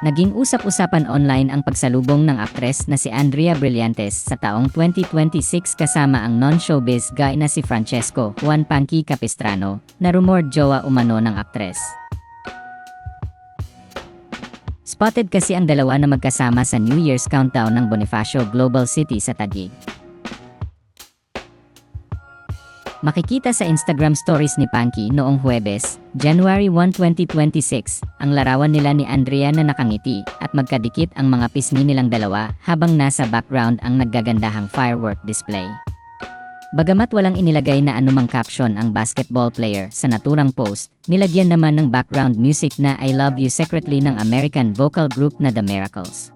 Naging usap-usapan online ang pagsalubong ng aktres na si Andrea Brillantes sa taong 2026 kasama ang non-showbiz guy na si Francesco Juan Panky Capistrano, na rumored jowa umano ng aktres. Spotted kasi ang dalawa na magkasama sa New Year's countdown ng Bonifacio Global City sa Taguig. Makikita sa Instagram stories ni Panky noong Huwebes, January 1, 2026, ang larawan nila ni Andrea na nakangiti at magkadikit ang mga pisngi nilang dalawa habang nasa background ang naggagandahang firework display. Bagamat walang inilagay na anumang caption ang basketball player sa naturang post, nilagyan naman ng background music na I Love You Secretly ng American vocal group na The Miracles.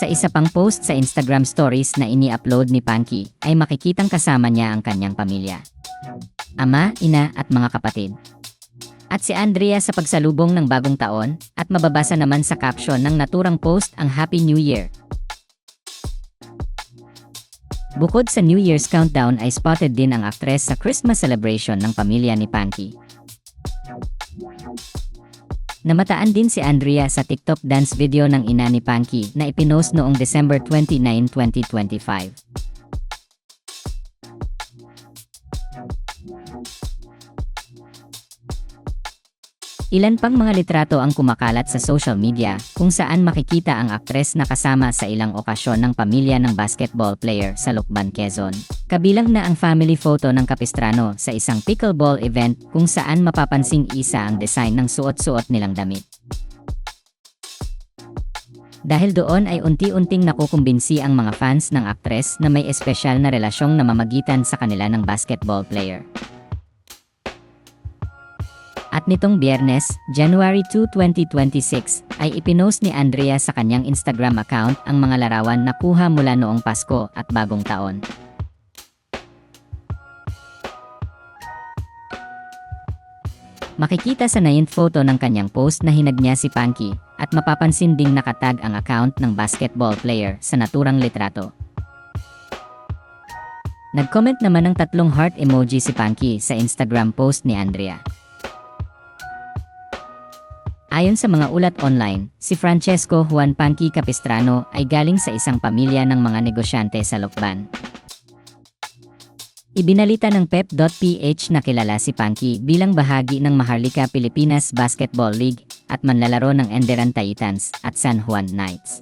Sa isa pang post sa Instagram stories na ini-upload ni Panky, ay makikitang kasama niya ang kanyang pamilya. Ama, ina at mga kapatid. At si Andrea sa pagsalubong ng bagong taon, at mababasa naman sa caption ng naturang post ang Happy New Year. Bukod sa New Year's countdown ay spotted din ang aktres sa Christmas celebration ng pamilya ni Panky. Namataan din si Andrea sa TikTok dance video ng ina ni Panky na ipinost noong December 29, 2025. Ilan pang mga litrato ang kumakalat sa social media kung saan makikita ang aktres na kasama sa ilang okasyon ng pamilya ng basketball player sa Lucban, Quezon. Kabilang na ang family photo ng Capistrano sa isang pickleball event kung saan mapapansing isa ang design ng suot-suot nilang damit. Dahil doon ay unti-unting nakukumbinsi ang mga fans ng aktres na may espesyal na relasyong namamagitan sa kanila ng basketball player. At nitong Biyernes, January 2, 2026, ay ipinost ni Andrea sa kanyang Instagram account ang mga larawan na kuha mula noong Pasko at Bagong Taon. Makikita sa 9th photo ng kanyang post na hinag niya si Panky, at mapapansin ding nakatag ang account ng basketball player sa naturang litrato. Nag-comment naman ng 3 heart emoji si Panky sa Instagram post ni Andrea. Ayon sa mga ulat online, si Francesco Juan Panky Capistrano ay galing sa isang pamilya ng mga negosyante sa Lucban. Ibinalita ng Pep.ph na kilala si Panky bilang bahagi ng Maharlika Pilipinas Basketball League at manlalaro ng Enderun Titans at San Juan Knights.